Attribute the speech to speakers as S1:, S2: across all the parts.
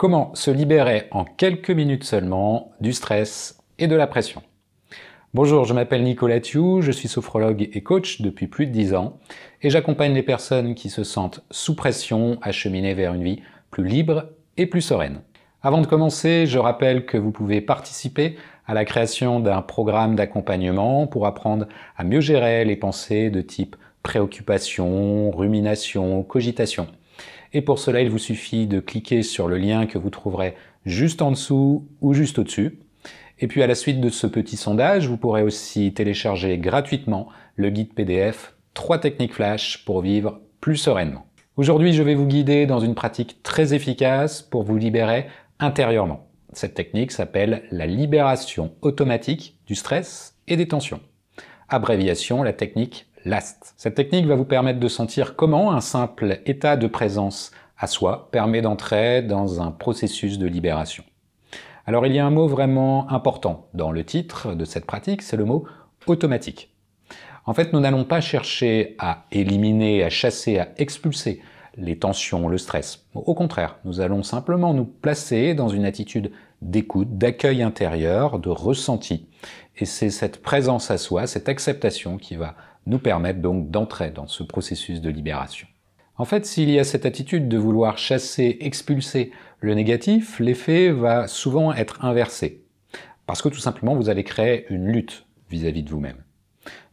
S1: Comment se libérer en quelques minutes seulement du stress et de la pression? Bonjour, je m'appelle Nicolas Thiou, je suis sophrologue et coach depuis plus de 10 ans et j'accompagne les personnes qui se sentent sous pression à cheminer vers une vie plus libre et plus sereine. Avant de commencer, je rappelle que vous pouvez participer à la création d'un programme d'accompagnement pour apprendre à mieux gérer les pensées de type préoccupation, rumination, cogitation. Et pour cela, il vous suffit de cliquer sur le lien que vous trouverez juste en dessous ou juste au-dessus. Et puis à la suite de ce petit sondage, vous pourrez aussi télécharger gratuitement le guide PDF 3 techniques flash pour vivre plus sereinement. Aujourd'hui, je vais vous guider dans une pratique très efficace pour vous libérer intérieurement. Cette technique s'appelle la libération automatique du stress et des tensions. Abréviation, la technique LAST. Cette technique va vous permettre de sentir comment un simple état de présence à soi permet d'entrer dans un processus de libération. Alors il y a un mot vraiment important dans le titre de cette pratique, c'est le mot automatique. En fait, nous n'allons pas chercher à éliminer, à chasser, à expulser les tensions, le stress. Au contraire, nous allons simplement nous placer dans une attitude d'écoute, d'accueil intérieur, de ressenti. Et c'est cette présence à soi, cette acceptation qui va nous permettre donc d'entrer dans ce processus de libération. En fait, s'il y a cette attitude de vouloir chasser, expulser le négatif, l'effet va souvent être inversé. Parce que tout simplement, vous allez créer une lutte vis-à-vis de vous-même.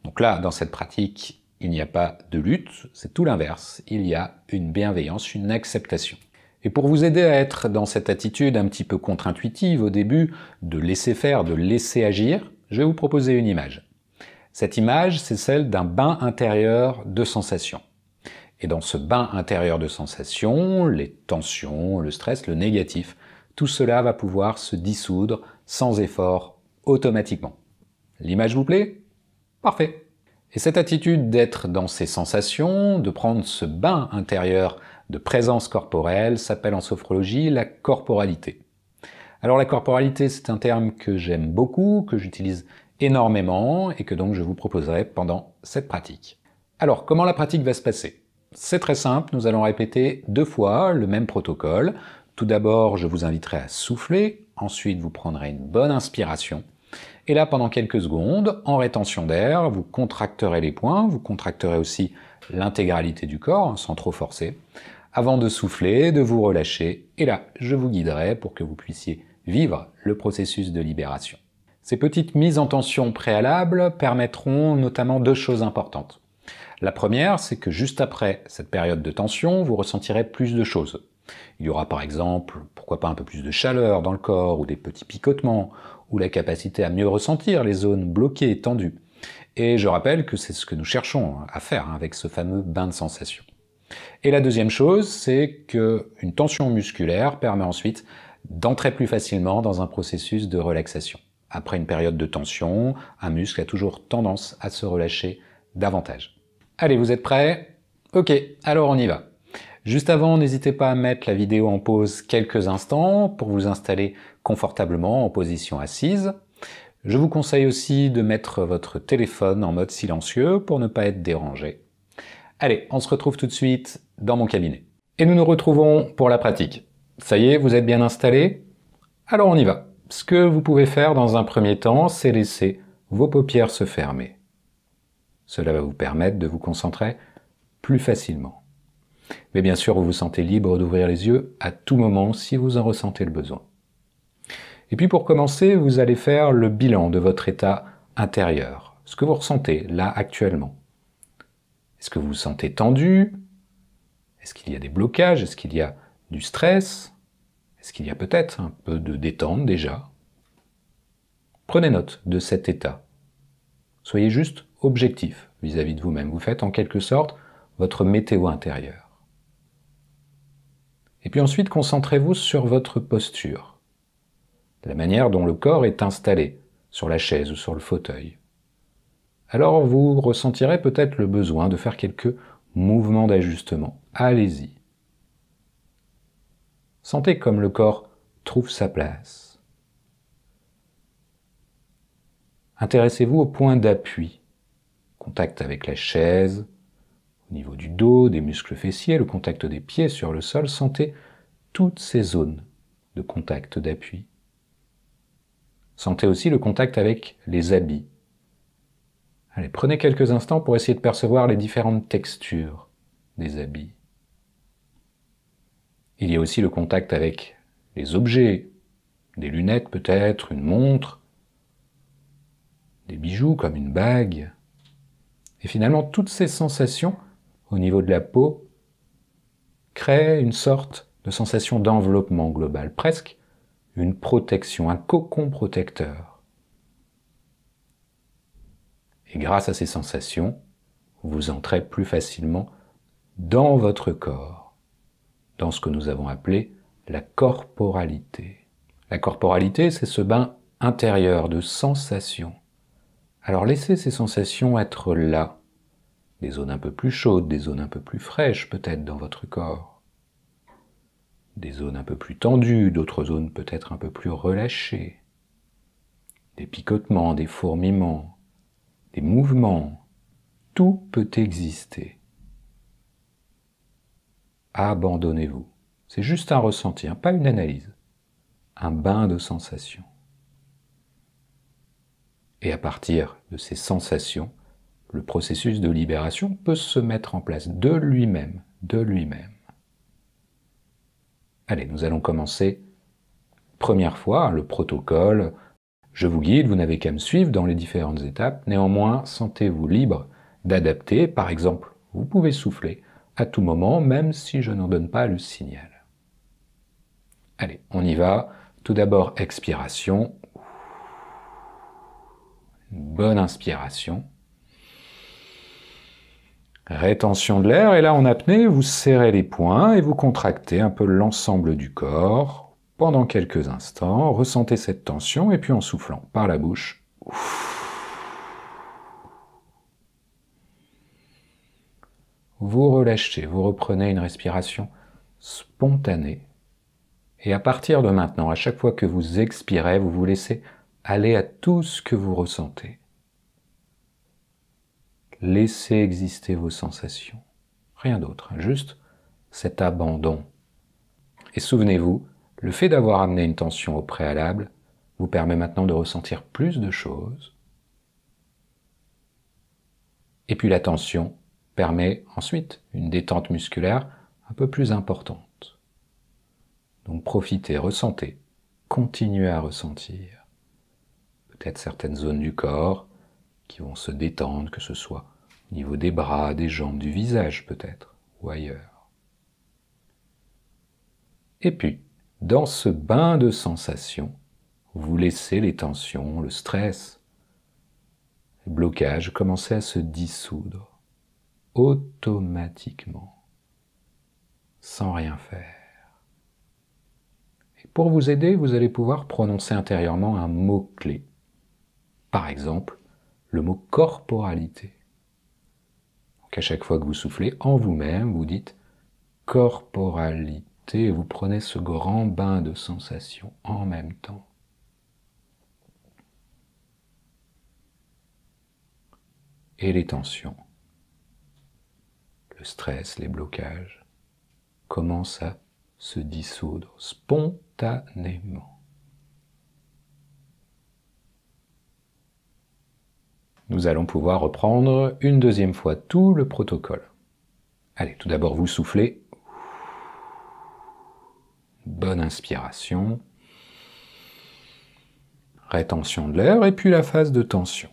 S1: Donc là, dans cette pratique, il n'y a pas de lutte, c'est tout l'inverse. Il y a une bienveillance, une acceptation. Et pour vous aider à être dans cette attitude un petit peu contre-intuitive au début, de laisser faire, de laisser agir, je vais vous proposer une image. Cette image, c'est celle d'un bain intérieur de sensations. Et dans ce bain intérieur de sensations, les tensions, le stress, le négatif, tout cela va pouvoir se dissoudre sans effort automatiquement. L'image vous plaît? Parfait! Et cette attitude d'être dans ces sensations, de prendre ce bain intérieur de présence corporelle, s'appelle en sophrologie la corporalité. Alors la corporalité, c'est un terme que j'aime beaucoup, que j'utilise énormément et que donc je vous proposerai pendant cette pratique. Alors, comment la pratique va se passer? C'est très simple, nous allons répéter 2 fois le même protocole. Tout d'abord, je vous inviterai à souffler, ensuite vous prendrez une bonne inspiration. Et là, pendant quelques secondes, en rétention d'air, vous contracterez les poings, vous contracterez aussi l'intégralité du corps, sans trop forcer, avant de souffler, de vous relâcher. Et là, je vous guiderai pour que vous puissiez vivre le processus de libération. Ces petites mises en tension préalables permettront notamment 2 choses importantes. La première, c'est que juste après cette période de tension, vous ressentirez plus de choses. Il y aura par exemple, pourquoi pas un peu plus de chaleur dans le corps, ou des petits picotements, ou la capacité à mieux ressentir les zones bloquées et tendues. Et je rappelle que c'est ce que nous cherchons à faire avec ce fameux bain de sensations. Et la deuxième chose, c'est qu'une tension musculaire permet ensuite d'entrer plus facilement dans un processus de relaxation. Après une période de tension, un muscle a toujours tendance à se relâcher davantage. Allez, vous êtes prêts? Ok, alors on y va. Juste avant, n'hésitez pas à mettre la vidéo en pause quelques instants pour vous installer confortablement en position assise. Je vous conseille aussi de mettre votre téléphone en mode silencieux pour ne pas être dérangé. Allez, on se retrouve tout de suite dans mon cabinet. Et nous nous retrouvons pour la pratique. Ça y est, vous êtes bien installés? Alors on y va. Ce que vous pouvez faire dans un premier temps, c'est laisser vos paupières se fermer. Cela va vous permettre de vous concentrer plus facilement. Mais bien sûr, vous vous sentez libre d'ouvrir les yeux à tout moment si vous en ressentez le besoin. Et puis pour commencer, vous allez faire le bilan de votre état intérieur, ce que vous ressentez là actuellement. Est-ce que vous vous sentez tendu? Est-ce qu'il y a des blocages? Est-ce qu'il y a du stress? Est-ce qu'il y a peut-être un peu de détente déjà? Prenez note de cet état. Soyez juste objectif vis-à-vis de vous-même. Vous faites en quelque sorte votre météo intérieure. Et puis ensuite, concentrez-vous sur votre posture, la manière dont le corps est installé sur la chaise ou sur le fauteuil. Alors vous ressentirez peut-être le besoin de faire quelques mouvements d'ajustement. Allez-y. Sentez comme le corps trouve sa place. Intéressez-vous au point d'appui, contact avec la chaise, au niveau du dos, des muscles fessiers, le contact des pieds sur le sol. Sentez toutes ces zones de contact, d'appui. Sentez aussi le contact avec les habits. Allez, prenez quelques instants pour essayer de percevoir les différentes textures des habits. Il y a aussi le contact avec les objets, des lunettes peut-être, une montre, des bijoux comme une bague. Et finalement, toutes ces sensations au niveau de la peau créent une sorte de sensation d'enveloppement global, presque une protection, un cocon protecteur. Et grâce à ces sensations, vous entrez plus facilement dans votre corps, dans ce que nous avons appelé la corporalité. La corporalité, c'est ce bain intérieur de sensations. Alors laissez ces sensations être là, des zones un peu plus chaudes, des zones un peu plus fraîches peut-être dans votre corps, des zones un peu plus tendues, d'autres zones peut-être un peu plus relâchées, des picotements, des fourmillements, des mouvements, tout peut exister. Abandonnez-vous. C'est juste un ressenti, pas une analyse. Un bain de sensations. Et à partir de ces sensations, le processus de libération peut se mettre en place de lui-même, de lui-même. Allez, nous allons commencer. Première fois, le protocole. Je vous guide, vous n'avez qu'à me suivre dans les différentes étapes. Néanmoins, sentez-vous libre d'adapter. Par exemple, vous pouvez souffler à tout moment, même si je n'en donne pas le signal. Allez, on y va. Tout d'abord, expiration. Une bonne inspiration. Rétention de l'air, et là en apnée, vous serrez les poings et vous contractez un peu l'ensemble du corps pendant quelques instants. Ressentez cette tension et puis en soufflant par la bouche. Vous relâchez, vous reprenez une respiration spontanée. Et à partir de maintenant, à chaque fois que vous expirez, vous vous laissez aller à tout ce que vous ressentez. Laissez exister vos sensations. Rien d'autre, juste cet abandon. Et souvenez-vous, le fait d'avoir amené une tension au préalable vous permet maintenant de ressentir plus de choses. Et puis la tension permet ensuite une détente musculaire un peu plus importante. Donc profitez, ressentez, continuez à ressentir. Peut-être certaines zones du corps qui vont se détendre, que ce soit au niveau des bras, des jambes, du visage peut-être, ou ailleurs. Et puis, dans ce bain de sensations, vous laissez les tensions, le stress, les blocages commencer à se dissoudre, automatiquement, sans rien faire. Et pour vous aider, vous allez pouvoir prononcer intérieurement un mot-clé. Par exemple, le mot corporalité. Donc à chaque fois que vous soufflez en vous-même, vous dites corporalité et vous prenez ce grand bain de sensations en même temps. Et les tensions, le stress, les blocages commencent à se dissoudre spontanément. Nous allons pouvoir reprendre une deuxième fois tout le protocole. Allez, tout d'abord vous soufflez. Bonne inspiration. Rétention de l'air et puis la phase de tension.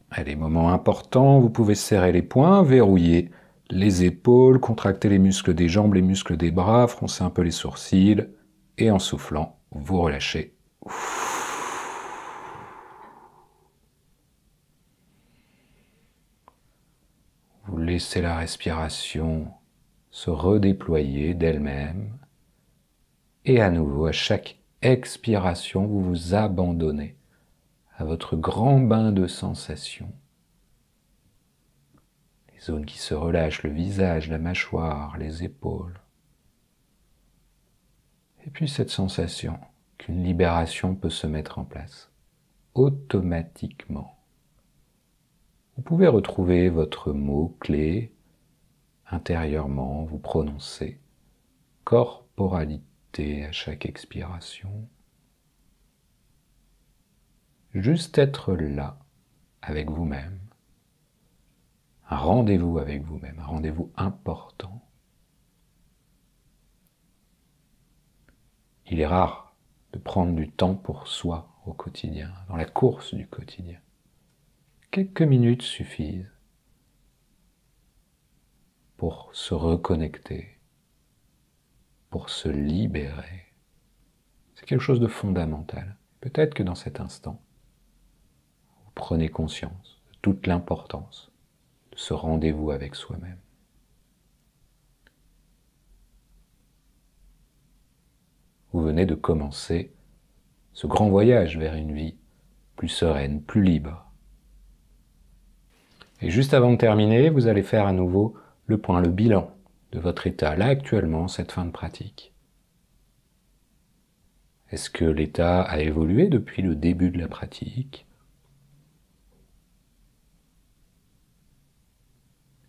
S1: Allez, moment important, vous pouvez serrer les poings, verrouiller les épaules, contracter les muscles des jambes, les muscles des bras, froncer un peu les sourcils et en soufflant, vous relâchez. Vous laissez la respiration se redéployer d'elle-même. Et à nouveau, à chaque expiration, vous vous abandonnez à votre grand bain de sensations. Les zones qui se relâchent, le visage, la mâchoire, les épaules. Et puis cette sensation qu'une libération peut se mettre en place, automatiquement. Vous pouvez retrouver votre mot-clé intérieurement, vous prononcez corporalité. connecter à chaque expiration. Juste être là, avec vous-même. Un rendez-vous avec vous-même, un rendez-vous important. Il est rare de prendre du temps pour soi au quotidien, dans la course du quotidien. Quelques minutes suffisent pour se reconnecter, pour se libérer. C'est quelque chose de fondamental. Peut-être que dans cet instant, vous prenez conscience de toute l'importance de ce rendez-vous avec soi-même. Vous venez de commencer ce grand voyage vers une vie plus sereine, plus libre. Et juste avant de terminer, vous allez faire à nouveau le point, le bilan de votre état, là actuellement, cette fin de pratique. Est-ce que l'état a évolué depuis le début de la pratique?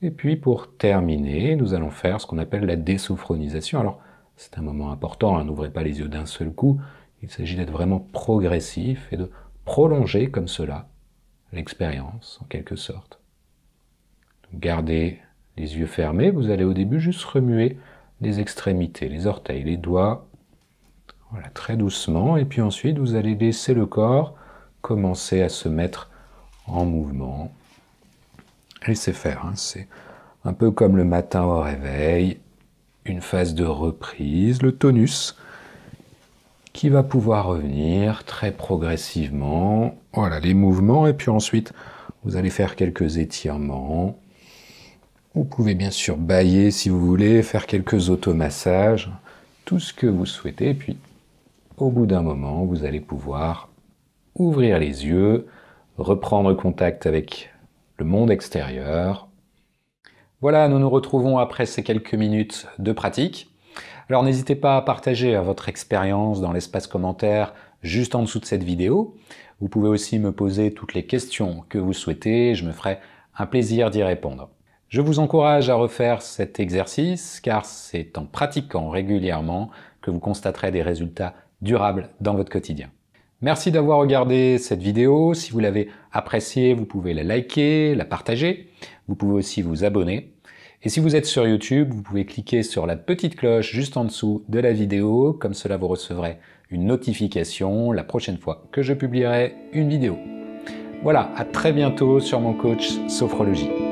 S1: Et puis pour terminer, nous allons faire ce qu'on appelle la désophronisation. Alors, c'est un moment important, hein, n'ouvrez pas les yeux d'un seul coup, il s'agit d'être vraiment progressif et de prolonger comme cela l'expérience, en quelque sorte. Donc, gardez les yeux fermés, vous allez au début juste remuer les extrémités, les orteils, les doigts, voilà, très doucement, et puis ensuite vous allez laisser le corps commencer à se mettre en mouvement. Laissez faire, hein, c'est un peu comme le matin au réveil, une phase de reprise, le tonus, qui va pouvoir revenir très progressivement. Voilà, les mouvements, et puis ensuite, vous allez faire quelques étirements. Vous pouvez bien sûr bâiller si vous voulez, faire quelques automassages, tout ce que vous souhaitez, et puis au bout d'un moment, vous allez pouvoir ouvrir les yeux, reprendre contact avec le monde extérieur. Voilà, nous nous retrouvons après ces quelques minutes de pratique. Alors n'hésitez pas à partager votre expérience dans l'espace commentaire juste en dessous de cette vidéo. Vous pouvez aussi me poser toutes les questions que vous souhaitez, je me ferai un plaisir d'y répondre. Je vous encourage à refaire cet exercice car c'est en pratiquant régulièrement que vous constaterez des résultats durables dans votre quotidien. Merci d'avoir regardé cette vidéo. Si vous l'avez appréciée, vous pouvez la liker, la partager. Vous pouvez aussi vous abonner. Et si vous êtes sur YouTube, vous pouvez cliquer sur la petite cloche juste en dessous de la vidéo. Comme cela, vous recevrez une notification la prochaine fois que je publierai une vidéo. Voilà, à très bientôt sur mon coach Sophrologie.